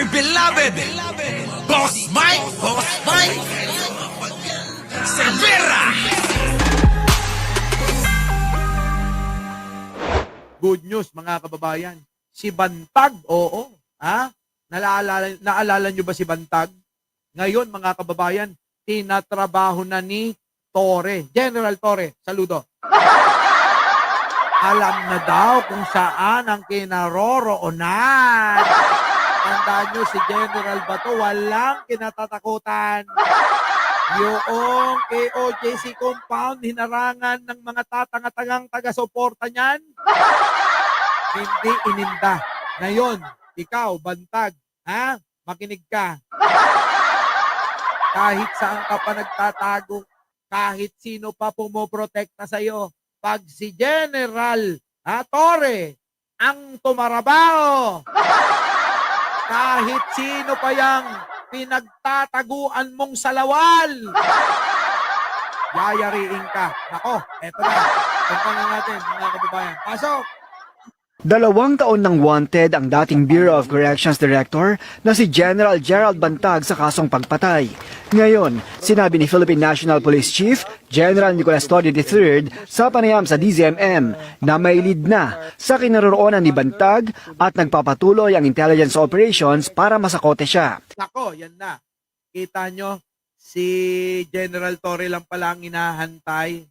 beloved Boss Mike Cervera. Good news mga kababayan. Si Bantag, oo. Ha? Naalala nyo ba si Bantag? Ngayon mga kababayan, tinatrabaho na ni Torre. General Torre, saludo. Alam na daw kung saan ang kinaroroonan. Tandaan nyo, si General Bato, walang kinatatakutan. Yung KOJC compound, hinarangan ng mga tatanga-tangang taga-suporta niyan. Hindi ininda. Ngayon, ikaw, Bantag, ha? Makinig ka. Kahit saan ka pa nagtatago, kahit sino pa pumoprotekta sa'yo, pag si General Torre ang tumarabaho, kahit sino pa yang pinagtataguan mong salawal, yayariin ka. Nako, eto na. Tungkol natin, mga kababayan. Pasok! 2 taon nang wanted ang dating Bureau of Corrections Director na si General Gerald Bantag sa kasong pagpatay. Ngayon, sinabi ni Philippine National Police Chief General Nicolas Torre III sa panayam sa DZMM na may lead na sa kinaroroonan ni Bantag at nagpapatuloy ang intelligence operations para masakote siya. Nako, yan na. Kita nyo, si General Torre lang pala ang hinahantay.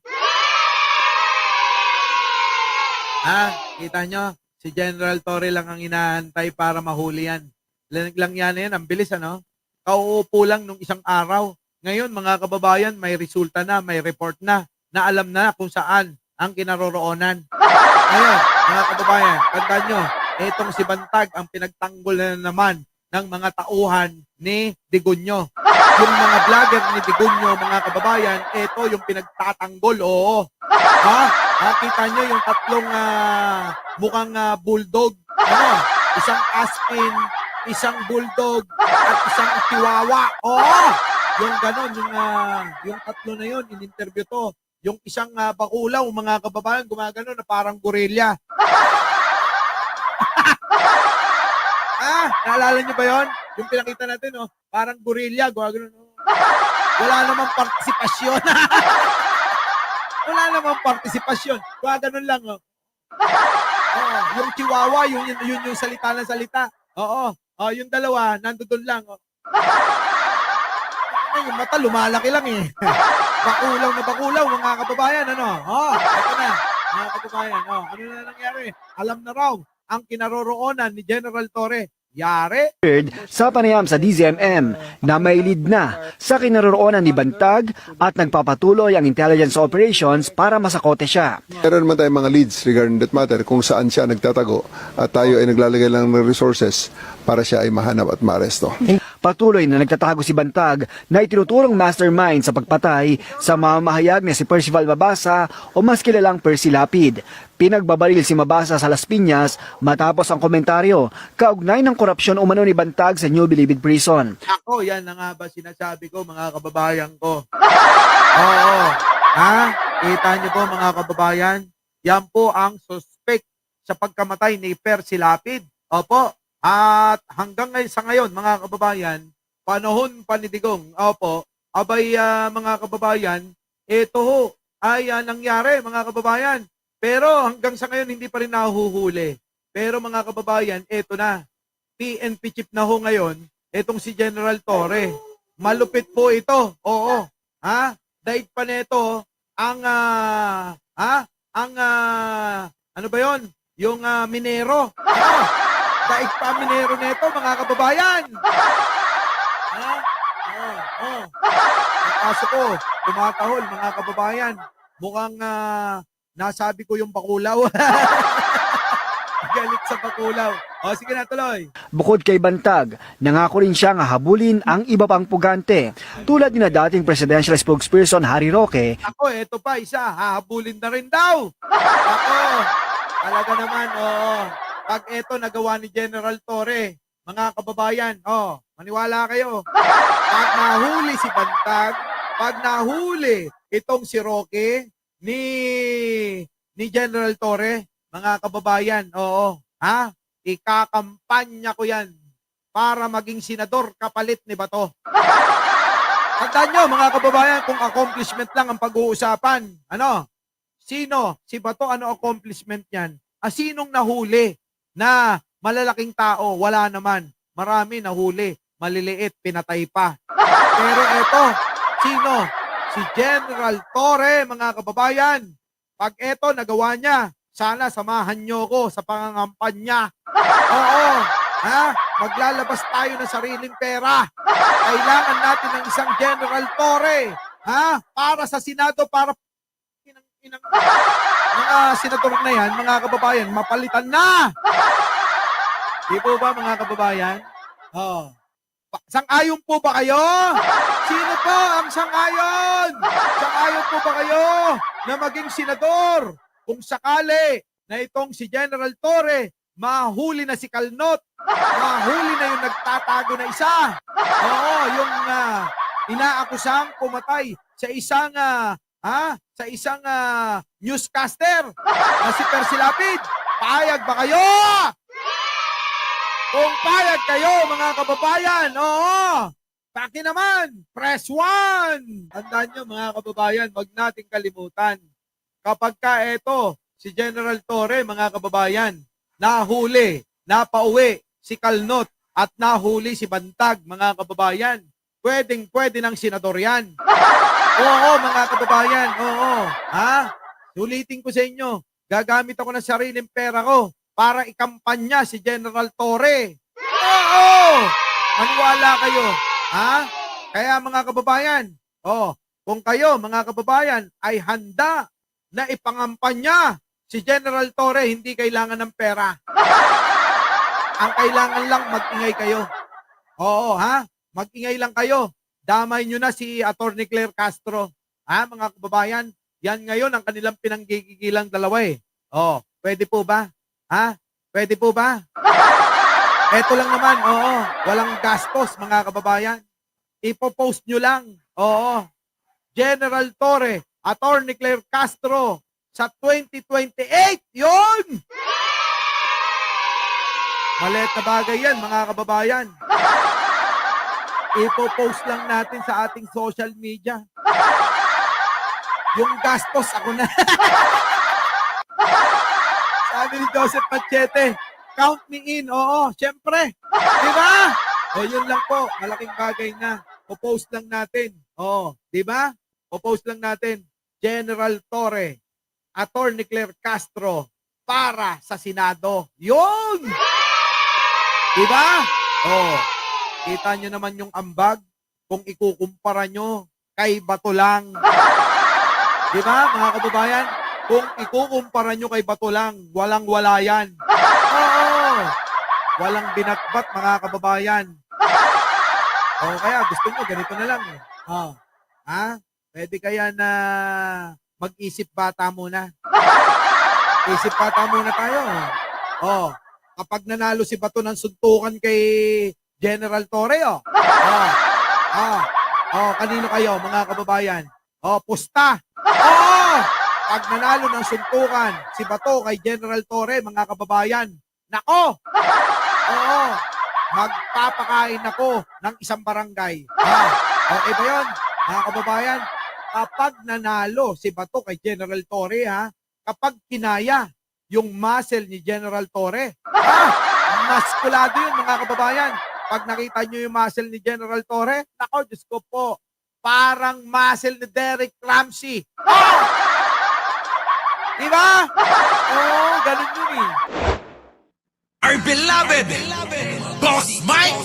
Kita nyo? Si General Torre lang ang hinahantay para mahuli yan. Lang yan, ang bilis ano? Kauupo lang nung isang araw. Ngayon mga kababayan, may resulta na, may report na alam na kung saan ang kinaroroonan. Ngayon, mga kababayan, tandaan nyo, itong si Bantag ang pinagtanggol na naman ng mga tauhan ni Digunyo. Yung mga vlogger ni Digunyo, mga kababayan, ito yung pinagtatanggol, oo. Kita nyo yung tatlong mukhang bulldog. Isang aspin, isang bulldog, at isang chihuahua. Oo! Yung ganon, yung tatlo na yun, in-interview to. Yung isang bakulaw, mga kababayan, gumagano na parang gorilla. Naalala nyo ba yun? Yung pinakita natin, parang gorilla, gumagano. Wala namang partisipasyon. Wala namang partisipasyon. Gumagano lang, yung chihuahua, yung salita ng salita. Yung dalawa, nandoon lang. Yung mata, lumalaki lang eh. Bakulaw na bakulaw, mga kababayan, ito na, mga kababayan, ano na nangyari? Alam na raw, ang kinaroroonan ni General Torre. Yari? Sa panayam sa DZMM na may lead na sa kinaroroonan ni Bantag at nagpapatuloy ang intelligence operations para masakote siya. Meron naman tayong mga leads regarding that matter kung saan siya nagtatago at tayo ay naglalagay lang ng resources para siya ay mahanap at maaresto. Patuloy na nagtatago si Bantag na itinuturong mastermind sa pagpatay sa mamamahayag na si Percival Mabasa o mas kilalang Percy Lapid. Pinagbabaril si Mabasa sa Las Piñas matapos ang komentaryo kaugnay ng korupsyon umano ni Bantag sa New Bilibid Prison. Ako, yan na nga ba sinasabi ko, mga kababayan ko. Oo. Kita niyo po, mga kababayan, yan po ang suspect sa pagkamatay ni Percy Lapid. Opo. At hanggang sa ngayon, mga kababayan, panahon pa ni Digong, abay mga kababayan, ito ho ay nangyari, mga kababayan. Pero hanggang sa ngayon, hindi pa rin nahuhuli. Pero mga kababayan, ito na. PNP chief na ho ngayon, itong si General Torre. Malupit po ito. Oo. Daig pa nito ang ano ba yon? Yung minero. Daig pa minero nito, mga kababayan. Ang kaso ko, tumatahol, mga kababayan. Mukhang nasabi ko yung bakulaw. Galit sa bakulaw. Sige na, tuloy. Bukod kay Bantag, nangako rin siyang habulin ang iba pang pugante tulad ni na dating presidential spokesperson Harry Roque. Ako, eto pa, isa, hahabulin na rin daw. Ako, talaga naman, pag eto nagawa ni General Torre, mga kababayan, maniwala kayo. Pag nahuli si Bantag, pag nahuli itong si Roque ni General Torre, mga kababayan, ikakampanya ko yan. para maging senador kapalit ni Bato. Tandaan nyo, mga kababayan, kung accomplishment lang ang pag-uusapan, ano? Sino? Si Bato, ano accomplishment niyan? Sinong nahuli na malalaking tao? Wala naman. Marami nahuli. Maliliit, pinatay pa. Pero eto, sino? Si General Torre, mga kababayan. Pag eto, nagawa niya, sana samahan nyo ko sa pangangampanya. Oo, ha? Maglalabas tayo ng sariling pera. Kailangan natin ng isang General Torre, ha? Para sa Senado, para mga senador na yan, mga kababayan, mapalitan na. Di po ba, mga kababayan? Oh. Sang-ayon po ba kayo? Sino po ang sang-ayon? Sang-ayon po ba kayo na maging senador? Kung sakali na itong si General Torre, mahuli na si Kalnot, mahuli na yung nagtatago na isa. Oo, yung inaakusang pumatay sa isang newscaster na si Percy Lapid. Payag ba kayo? Kung payag kayo, mga kababayan, oo, paki naman, press 1. Tandaan nyo, mga kababayan, wag nating kalimutan. Kapag ka eto, si General Torre, mga kababayan, nahuli, napauwi si Kalnot at nahuli si Bantag, mga kababayan, pwede ng senador yan. Oo, mga kababayan, oo. Ha? Ulitin ko sa inyo, gagamit ako ng sariling pera ko para ikampanya si General Torre. Oo! Maniwala kayo. Ha? Kaya mga kababayan, kung kayo, mga kababayan, ay handa na ipangampanya si General Torre, hindi kailangan ng pera. Ang kailangan lang, mag-ingay kayo. Oo, ha? Mag-ingay lang kayo. Damay nyo na si Atty. Claire Castro. Ha, mga kababayan? Yan ngayon ang kanilang pinanggigigilang dalawa eh. Pwede po ba? Ha? Pwede po ba? Eto lang naman, walang gastos, mga kababayan. Ipopost nyo lang. General Torre, Atty. Claire Castro, sa 2028, yun! Maliit na bagay yan, mga kababayan. Ipopost lang natin sa ating social media. Yung gastos, ako na. Sabi ni Joseph Machete, count me in. Oo, syempre. Diba? Yun lang po. Malaking bagay na. Popost lang natin. Diba? Popost lang natin. General Torre, Atty. Claire Castro, para sa Senado. Yun! Diba? Kita nyo naman yung ambag kung ikukumpara nyo kay Bato lang. Diba, mga kababayan? Kung ikukumpara nyo kay Bato lang, walang-wala yan. Oo. Walang binatbat, mga kababayan. Kaya gusto nyo, ganito na lang. Pwede kaya na mag-isip bata muna. Isip bata muna tayo. Kapag nanalo si Bato ng suntukan kay General Torre, kanino kayo, mga kababayan? Pusta. Pag nanalo ng suntukan si Bato kay General Torre, mga kababayan, nako! Magpapakain ako ng isang barangay. Okay ba yun, mga kababayan? Kapag nanalo si Bato kay General Torre, kapag kinaya yung muscle ni General Torre, maskulado yun, mga kababayan. Pag nakita nyo yung muscle ni General Torre, nako, Diyos ko po, parang muscle ni Derek Ramsey. Diba? Ganun yun eh. Our beloved Boss Mike!